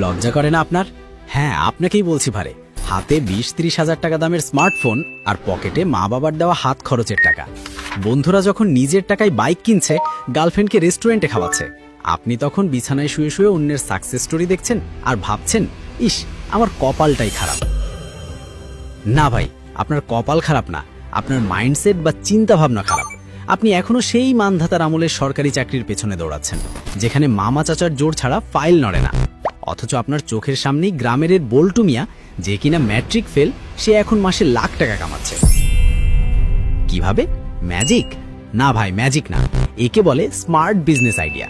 লজ্জা করে না আপনার? হ্যাঁ, আপনাকেই বলছি ভারে। হাতে 20-30 হাজার টাকা দামের স্মার্টফোন আর পকেটে মা বাবার দেওয়া হাত খরচের টাকা। বন্ধুরা যখন নিজের টাকায় বাইক কিনছে, গার্লফ্রেন্ডকে রেস্টুরেন্টে খাওয়াচ্ছে, আপনি তখন বিছানায় শুয়ে শুয়ে অন্যের সাকসেস স্টোরি দেখছেন আর ভাবছেন, ইস, আমার কপালটাই খারাপ। না ভাই, আপনার কপাল খারাপ না, আপনার মাইন্ডসেট বা চিন্তা ভাবনা খারাপ। আপনি এখনো সেই মানধাতার আমলের সরকারি চাকরির পেছনে দৌড়াচ্ছেন, যেখানে মামা চাচার জোর ছাড়া ফাইল নড়ে না। অথচ আপনার চোখের সামনেই গ্রামের বল্টু মিয়া, যে কিনা ম্যাট্রিক ফেল, সে এখন মাসে লাখ টাকা কামাচ্ছে। কিভাবে? ম্যাজিক? না ভাই, ম্যাজিক না, একে বলে স্মার্ট বিজনেস আইডিয়া।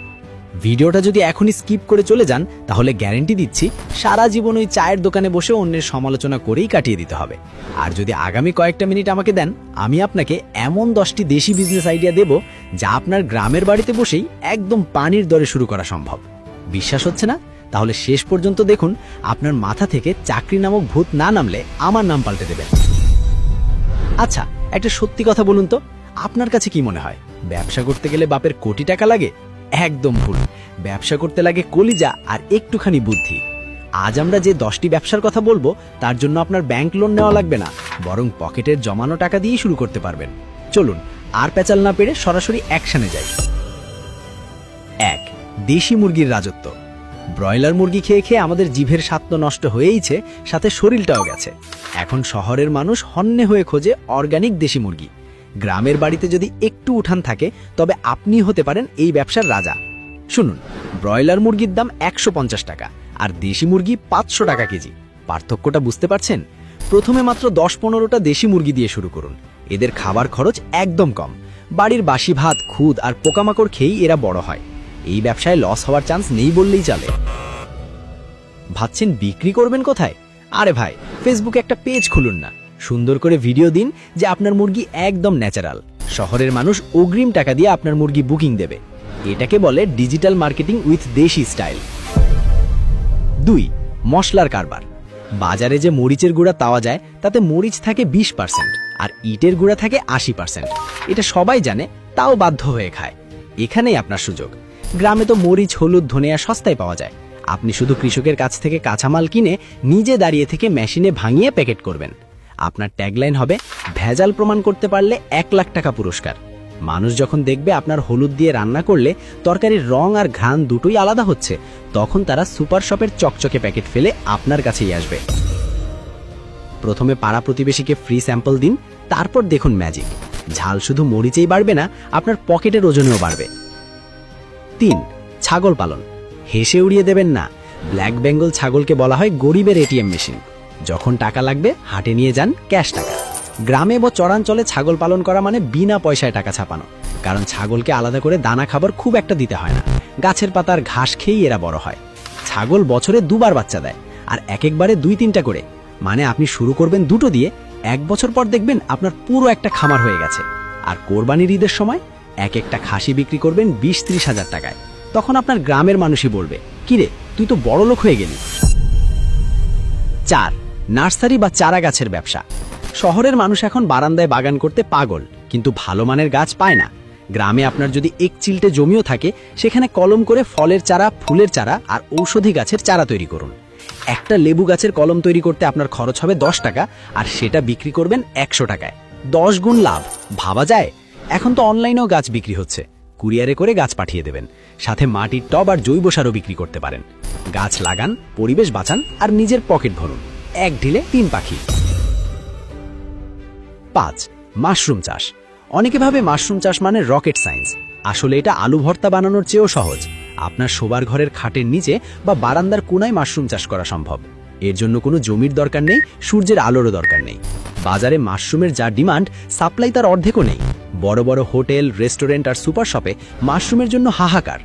ভিডিওটা যদি এখনই স্কিপ করে চলে যান, তাহলে গ্যারান্টি দিচ্ছি সারা জীবন ওই চায়ের দোকানে বসে অন্যের সমালোচনা করেই কাটিয়ে দিতে হবে। আর যদি আগামী কয়েকটা মিনিট আমাকে দেন, আমি আপনাকে এমন 10টি দেশি বিজনেস আইডিয়া দেব, যা আপনার গ্রামের বাড়িতে বসেই একদম পানির দরে শুরু করা সম্ভব। বিশ্বাস হচ্ছে না? তাহলে শেষ পর্যন্ত দেখুন, আপনার মাথা থেকে চাকরি নামক ভূত না নামলে আমার নাম পাল্টে দেবেন। আচ্ছা, একটা সত্যি কথা বলুন তো, আপনার কাছে কি মনে হয় ব্যবসা করতে গেলে বাপের কোটি টাকা লাগে? একদম ভুল। ব্যবসা করতে লাগে কলিজা আর একটুখানি বুদ্ধি। আজ আমরা যে 10টি ব্যবসার কথা বলবো, তার জন্য আপনার ব্যাংক লোন নেওয়া লাগবে না, বরং পকেটের জমানো টাকা দিয়েই শুরু করতে পারবেন। চলুন, আর পেঁচাল না পেরে সরাসরি অ্যাকশনে যাই। 1. দেশি মুরগির রাজত্ব। ব্রয়লার মুরগি খেয়ে খেয়ে আমাদের জিভের স্বাদ তো নষ্ট হয়েইছে, সাথে শরীরটাও গেছে। এখন শহরের মানুষ হন্যে হয়ে খোঁজে অর্গানিক দেশি মুরগি। গ্রামের বাড়িতে যদি একটু উঠান থাকে, তবে আপনি হতে পারেন এই ব্যবসার রাজা। শুনুন, ব্রয়লার মুরগির দাম 150 টাকা আর দেশি মুরগি 500 টাকা কেজি। পার্থক্যটা বুঝতে পারছেন? প্রথমে মাত্র 10-15টা দেশি মুরগি দিয়ে শুরু করুন। এদের খাবার খরচ একদম কম। বাড়ির বাসি ভাত, খুদ আর পোকামাকড় খেয়েই এরা বড় হয়। এই ব্যবসায় লস হওয়ার চান্স নেই বললেই চলে। ভাবছেন বিক্রি করবেন কোথায়? আরে ভাই, ফেসবুকে একটা পেজ খুলুন না, সুন্দর করে ভিডিও দিন যে আপনার মুরগি একদম ন্যাচারাল। শহরের মানুষ অগ্রিম টাকা দিয়ে আপনার মুরগি বুকিং দেবে। এটাকে বলে ডিজিটাল মার্কেটিং উইথ দেশি স্টাইল। 2. মশলার কারবার। বাজারে যে মরিচের গুঁড়া পাওয়া যায়, তাতে মরিচ থাকে 20% আর ইটের গুঁড়া থাকে 80%। এটা সবাই জানে, তাও বাধ্য হয়ে খায়। এখানেই আপনার সুযোগ। গ্রামে তো মরিচ, হলুদ, ধনিয়া সস্তায় পাওয়া যায়। আপনি শুধু কৃষকের কাছ থেকে কাঁচামাল কিনে নিজে দাঁড়িয়ে থেকে মেশিনে ভাঙিয়ে প্যাকেট করবেন। আপনার ট্যাগলাইন হবে, ভেজাল প্রমাণ করতে পারলে 1 লাখ টাকা পুরস্কার। মানুষ যখন দেখবে আপনার হলুদ দিয়ে রান্না করলে তরকারির রং আর ঘ্রাণ দুটোই আলাদা হচ্ছে, তখন তারা সুপার শপের চকচকে প্যাকেট ফেলে আপনার কাছেই আসবে। প্রথমে পাড়া প্রতিবেশীকে ফ্রি স্যাম্পল দিন, তারপর দেখুন ম্যাজিক। ঝাল শুধু মরিচেই বাড়বে না, আপনার পকেটের ওজনেও বাড়বে। 3. ছাগল পালন। হেসে উড়িয়ে দেবেন না। ব্ল্যাক বেঙ্গল ছাগলকে বলা হয় গরিবের এটিএম মেশিন। যখন টাকা লাগবে হাটে নিয়ে যান ক্যাশ টাকা। গ্রামে বা চরাঞ্চলে ছাগল পালন করা মানে বিনা পয়সায় টাকা ছাপানো, কারণ ছাগলকে আলাদা করে দানা খাবার খুব একটা দিতে হয় না। গাছের পাতার ঘাস খেয়েই এরা বড় হয়। ছাগল বছরে 2 বার বাচ্চা দেয়, আর একবারে 2-3টা করে। মানে আপনি শুরু করবেন 2টো দিয়ে, 1 বছর পর দেখবেন আপনার পুরো একটা খামার হয়ে গেছে। আর কোরবানির ঈদের সময় একটা খাসি বিক্রি করবেন 20-30 হাজার টাকায়। তখন আপনার গ্রামের মানুষই বলবে, কিরে, তুই তো বড় লোক হয়ে গেলি। 4. নার্সারি বা চারা গাছের ব্যবসা। শহরের মানুষ এখন বারান্দায় বাগান করতে পাগল, কিন্তু ভালো মানের গাছ পায় না। গ্রামে আপনার যদি 1 চিলটে জমিও থাকে, সেখানে কলম করে ফলের চারা, ফুলের চারা আর ঔষধি গাছের চারা তৈরি করুন। একটা লেবু গাছের কলম তৈরি করতে আপনার খরচ হবে 10 টাকা, আর সেটা বিক্রি করবেন 100 টাকায়। 10 গুণ লাভ। ভাবা যায়? এখন তো অনলাইনেও গাছ বিক্রি হচ্ছে। কুরিয়ারে করে গাছ পাঠিয়ে দেবেন, সাথে মাটির টব আর জৈব সারও বিক্রি করতে পারেন। গাছ লাগান, পরিবেশ বাঁচান আর নিজের পকেট ভরুন। 1 ঢিলে 3 পাখি। 5. মাশরুম চাষ। অনেকে ভাবে মাশরুম চাষ মানে রকেট সায়েন্স। আসলে এটা আলু ভর্তা বানানোর চেয়েও সহজ। আপনার শোবার ঘরের খাটের নিচে বা বারান্দার কোনায় মাশরুম চাষ করা সম্ভব। এর জন্য কোনো জমির দরকার নেই, সূর্যের আলোরও দরকার নেই। বাজারে মাশরুমের যা ডিমান্ড, সাপ্লাই তার অর্ধেকও নেই। বড় বড় হোটেল, রেস্টুরেন্ট আর সুপার শপে মাশরুমের জন্য হাহাকার।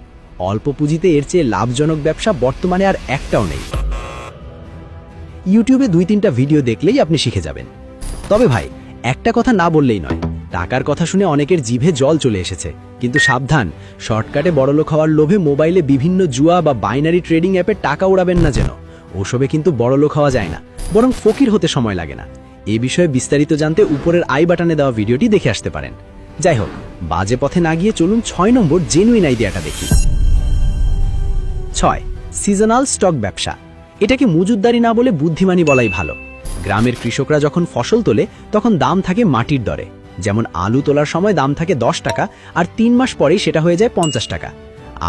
অল্প পুঁজিতে এর চেয়ে লাভজনক ব্যবসা বর্তমানে আর একটাও নেই। ইউটিউবে 2-3টা ভিডিও দেখলেই আপনি শিখে যাবেন। তবে ভাই, একটা কথা না বললেই নয়, টাকার কথা শুনে অনেকের জিভে জল চলে এসেছে। কিন্তু সাবধান, শর্টকাটে বড়লোক হওয়ার লোভে মোবাইলে বিভিন্ন জুয়া বা বাইনারি ট্রেডিং অ্যাপে টাকা উড়াবেন না যেন। ওসবে কিন্তু বড়লোক হওয়া যায় না, বরং ফকির হতে সময় লাগে না। এ বিষয়ে বিস্তারিত জানতে উপরের আই বাটনে দেওয়া ভিডিওটি দেখে আসতে পারেন। যাই হোক, বাজে পথে না গিয়ে চলুন 6 নম্বর জেনুইন আইডিয়াটা দেখি। 6. সিজনাল স্টক ব্যবসা। এটাকে মজুতদারি না বলে বুদ্ধিমানী বলাই ভালো। গ্রামের কৃষকরা যখন ফসল তোলে তখন দাম থাকে মাটির দরে। যেমন আলু তোলার সময় দাম থাকে 10 টাকা, আর 3 মাস পরেই সেটা হয়ে যায় 50 টাকা।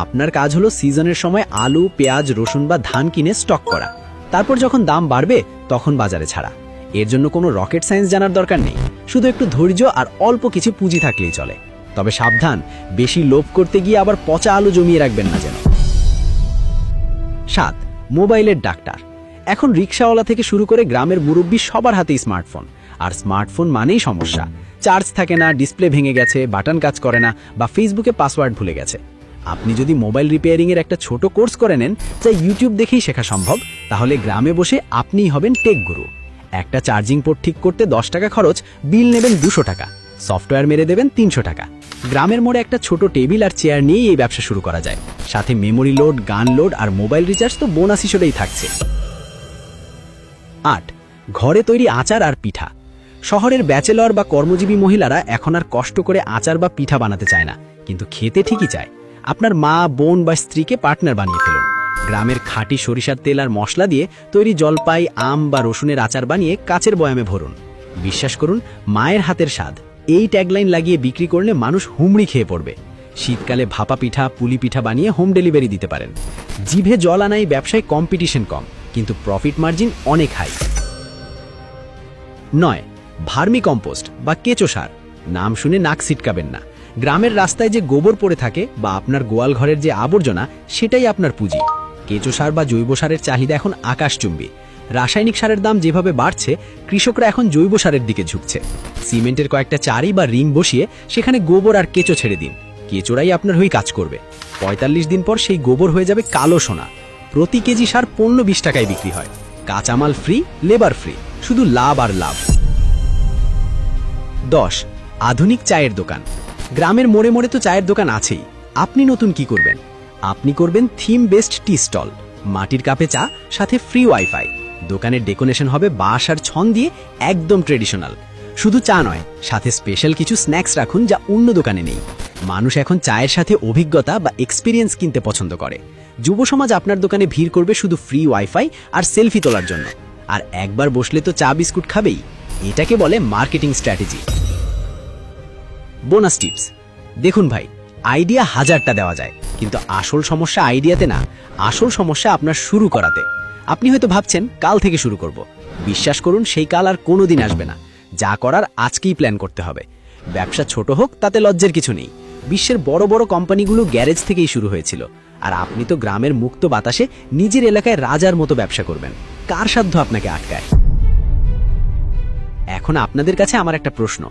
আপনার কাজ হলো সিজনের সময় আলু, পেঁয়াজ, রসুন বা ধান কিনে স্টক করা, তারপর যখন দাম বাড়বে তখন বাজারে ছাড়া। এর জন্য কোনো রকেট সায়েন্স জানার দরকার নেই, শুধু একটু ধৈর্য আর অল্প কিছু পুঁজি থাকলেই চলে। তবে সাবধান, বেশি লোভ করতে গিয়ে আবার পচা আলু জমিয়ে রাখবেন না যেন। 7. মোবাইলের ডাক্তার। এখন রিকশাওয়ালা থেকে শুরু করে গ্রামের মুরব্বী সবার হাতেই স্মার্টফোন, আর স্মার্টফোন মানেই সমস্যা। চার্জ থাকে না, ডিসপ্লে ভেঙে গেছে, বাটন কাজ করে না, বা ফেসবুকে পাসওয়ার্ড ভুলে গেছে। আপনি যদি মোবাইল রিপেয়ারিংয়ের একটা ছোট কোর্স করে নেন, যা ইউটিউব দেখেই শেখা সম্ভব, তাহলে গ্রামে বসে আপনিই হবেন টেক গুরু। একটা চার্জিং পোর্ট ঠিক করতে 10 টাকা খরচ, বিল নেবেন 200 টাকা, সফটওয়্যার মেরে দেবেন 300 টাকা। গ্রামের মোড়ে একটা ছোট টেবিল আর চেয়ার নিয়েই এই ব্যবসা শুরু করা যায়। সাথে মেমোরি লোড, গান লোড আর মোবাইল রিচার্জ তো বোনাস হিসেবেই থাকছে। 8. ঘরে তৈরি আচার আর পিঠা। শহরের ব্যাচেলর বা কর্মজীবী মহিলারা এখন আর কষ্ট করে আচার বা পিঠা বানাতে চায় না, কিন্তু খেতে ঠিকই চায়। আপনার মা, বোন বা স্ত্রীকে পার্টনার বানিয়ে ফেলুন। গ্রামের খাঁটি সরিষার তেল আর মশলা দিয়ে তৈরি জলপাই, আম বা রসুনের আচার বানিয়ে কাচের বয়ামে ভরুন। বিশ্বাস করুন, মায়ের হাতের স্বাদ। এই ট্যাগলাইন লাগিয়ে বিক্রি করলে মানুষ হুমড়ি খেয়ে পড়বে। শীতকালে ভাপা পিঠা, পুলি পিঠা বানিয়ে হোম ডেলিভারি দিতে পারেন। জিভে জল আনাই ব্যবসায় কম্পিটিশন কম, কিন্তু প্রফিট মার্জিন অনেক হাই। 9. ভার্মি কম্পোস্ট বা কেঁচো সার। নাম শুনে নাক ছিটকাবেন না। গ্রামের রাস্তায় যে গোবর পড়ে থাকে বা আপনার গোয়াল ঘরের যে আবর্জনা, সেটাই আপনার পুঁজি। কেঁচো সার বা জৈব সারের চাহিদা এখন আকাশচুম্বী। রাসায়নিক সারের দাম যেভাবে বাড়ছে, কৃষকরা এখন জৈব সারের দিকে ঝুঁকছে। সিমেন্টের কয়েকটা চারি বা রিং বসিয়ে সেখানে গোবর আর কেঁচো ছেড়ে দিন। কেঁচোরাই আপনার হয়ে কাজ করবে। 45 দিন পর সেই গোবর হয়ে যাবে কালো সোনা। প্রতি কেজি সার 15-20 টাকায় বিক্রি হয়। কাঁচামাল ফ্রি, লেবার ফ্রি, শুধু লাভ আর লাভ। 10. আধুনিক চায়ের দোকান। গ্রামের মোড়ে মোড়ে তো চায়ের দোকান আছেই। আপনি নতুন কি করবেন? আপনি করবেন থিম বেসড টি স্টল। মাটির কাপে চা, সাথে ফ্রি ওয়াইফাই। দোকানের ডেকোরেশন হবে বাঁশ আর ছন দিয়ে, একদম ট্রেডিশনাল। শুধু চা নয়, সাথে স্পেশাল কিছু স্ন্যাক্স রাখুন যা অন্য দোকানে নেই। মানুষ এখন চায়ের সাথে অভিজ্ঞতা বা এক্সপিরিয়েন্স কিনতে পছন্দ করে। যুব সমাজ আপনার দোকানে ভিড় করবে শুধু ফ্রি ওয়াইফাই আর সেলফি তোলার জন্য। আর একবার বসলে তো চা বিস্কুট খাবেই। এটাকে বলে মার্কেটিং স্ট্র্যাটেজি। Bonus tips. দেখুন ভাই, আইডিয়া 1000টা দেওয়া যায়, কিন্তু আসল সমস্যা আইডিয়াতে না, আসল সমস্যা আপনার শুরু করাতে। আপনি হয়তো ভাবছেন কাল থেকে শুরু করব। বিশ্বাস করুন, সেই কাল আর কোনোদিন আসবে না। যা করার আজকেই প্ল্যান করতে হবে। ব্যবসা ছোট হোক, তাতে লজ্জার কিছু নেই। বিশ্বের বড় বড় কোম্পানিগুলো গ্যারেজ থেকেই শুরু হয়েছিল, আর আপনি তো গ্রামের মুক্ত বাতাসে নিজের এলাকায় রাজার মতো ব্যবসা করবেন। কার সাধ্য আপনাকে আটকায়? এখন আপনাদের কাছে আমার একটা প্রশ্ন,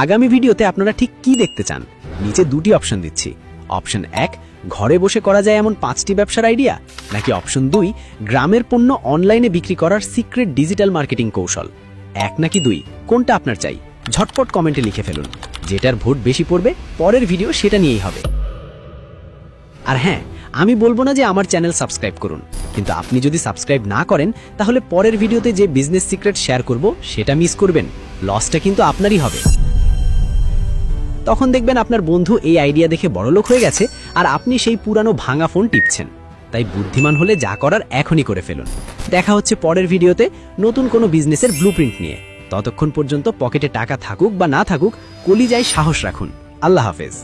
আগামী ভিডিওতে আপনারা ঠিক কি দেখতে চান? নিচে 2টি অপশন দিচ্ছি। অপশন 1, ঘরে বসে করা যায় এমন 5টি ব্যবসার আইডিয়া, নাকি অপশন 2, গ্রামের পণ্য অনলাইনে বিক্রি করার সিক্রেট ডিজিটাল মার্কেটিং কৌশল। 1 নাকি 2, কোনটা আপনার চাই? ঝটপট কমেন্টে লিখে ফেলুন। যেটার ভোট বেশি পড়বে, পরের ভিডিও সেটা নিয়েই হবে। আর হ্যাঁ, আমি বলবো না যে আমার চ্যানেল সাবস্ক্রাইব করুন, কিন্তু আপনি যদি সাবস্ক্রাইব না করেন, তাহলে পরের ভিডিওতে যে বিজনেস সিক্রেট শেয়ার করব সেটা মিস করবেন। লসটা কিন্তু আপনারই হবে। তখন দেখবেন আপনার বন্ধু এই আইডিয়া দেখে বড়লোক হয়ে গেছে, আর আপনি সেই পুরানো ভাঙা ফোন টিপছেন। তাই বুদ্ধিমান হলে যা করার এখনই করে ফেলুন। দেখা হচ্ছে পরের ভিডিওতে নতুন কোনো বিজনেসের ব্লুপ্রিন্ট নিয়ে। ততক্ষণ পর্যন্ত পকেটে টাকা থাকুক বা না থাকুক, কলিজায় সাহস রাখুন। আল্লাহ হাফেজ।